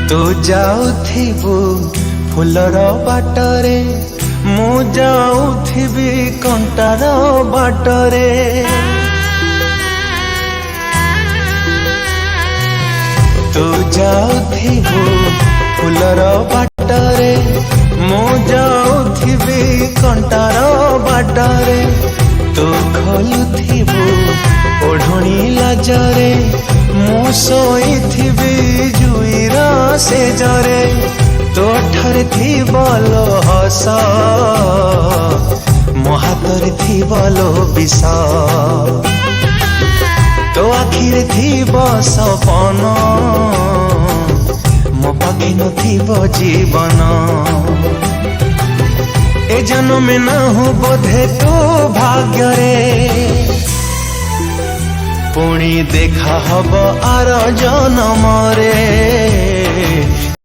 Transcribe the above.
तू जाउथिबु फुलर बाटरे मु जाउथिबि कंटार बाटरे। तू जाउथिबु फुलर बाटरे मु जाउथिबि कंटार बाटरे। तू खोलुथिबु ओढ़णी लाजरे मु सोईथिबि जुईर सेजरे। तो ठारे थिबलो हस मो हातरे थिबलो विष। तो आखिरे थिब सपन मो पाखे नथिब जीवन। ए जन्म ना हो बोधे तो भाग्य रे पुणी देखा हब आर जन्म रे।